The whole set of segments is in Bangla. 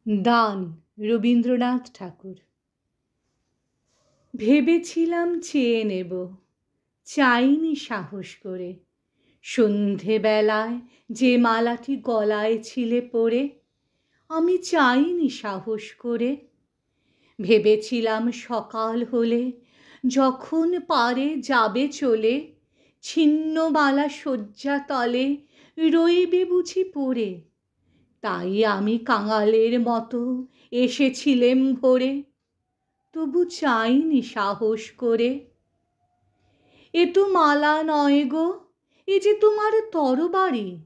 দান রবীন্দ্রনাথ ঠাকুর। ভেবেছিলাম চেয়ে নেব, চাইনি সাহস করে। সন্ধেবেলায় যে মালাটি গলায় ছিলে পরে, আমি চাইনি সাহস করে। ভেবেছিলাম সকাল হলে যখন পারে যাবে চলে, ছিন্ন মালা শয্যা তলে রইবে বুঝি পড়ে। তাই আমি কাঙালের মতো এসেছিলেম ভোরে, তবু চাইনি সাহস করে। এ তো মালা নয় গো, এ যে তোমার তরবারি।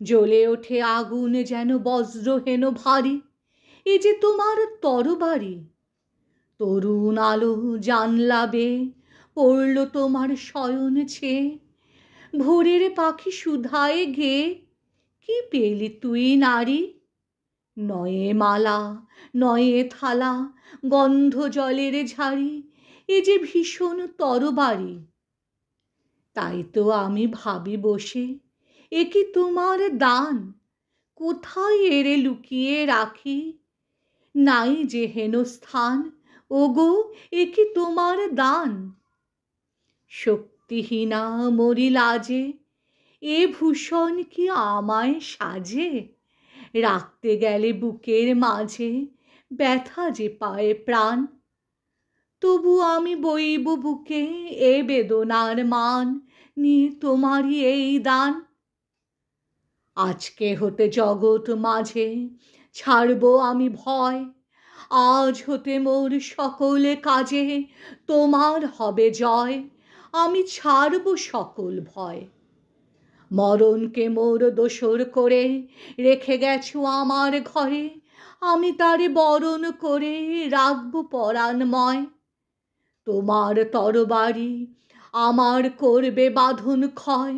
জ্বলে ওঠে আগুন যেন বজ্রহেন ভারী, এ যে তোমার তরবারি। তরুণ আলো জানলা বেয়ে পড়ল তোমার শয়ন ছেয়ে, ভোরের পাখি সুধায় গেয়ে কি পেলি তুই নারী। নয়ে মালা নয়ে থালা গন্ধ জলের ঝাড়ি, এ যে ভীষণ তরবারি। তাই তো আমি ভাবি বসে, এ কি তোমার দান, কোথায় এরে লুকিয়ে রাখি। নাই যে হেন স্থান, ওগো এ কি তোমার দান। শক্তিহীনা মরি লাজে, এ ভূষণ কি আমায় সাজে। রাখতে গেলে বুকের মাঝে ব্যথা যে পায় প্রাণ। তবু আমি বইব বুকে এ বেদনার মান, নিয়ে তোমারই এই দান। আজকে হতে জগৎ মাঝে ছাড়ব আমি ভয়, আজ হতে মোর সকল কাজে তোমার হবে জয়। আমি ছাড়ব সকল ভয়। মরণকে মোর দোসর করে রেখে গেছো আমার ঘরে, আমি তারে বরণ করে রাখব পরাণময়। তোমার তরবারি আমার করবে বাঁধন ক্ষয়,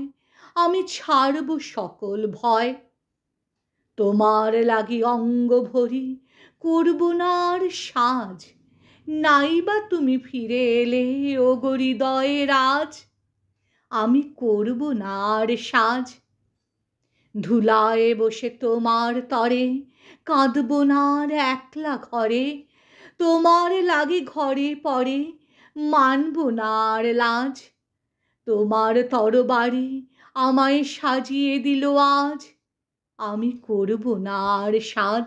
আমি ছাড়ব সকল ভয়। তোমার লাগি অঙ্গ ভরি করব না আর সাজ, নাইবা তুমি ফিরে এলে ওগো হৃদয়ে রাজ। আমি করব না আর সাজ। ধুলায় বসে তোমার তরে কাঁদব না আর একলা ঘরে, তোমার লাগি ঘরে পরে মানব না আর লাজ। তোমার তরবারি আমায় সাজিয়ে দিল আজ, আমি করব না আর সাজ।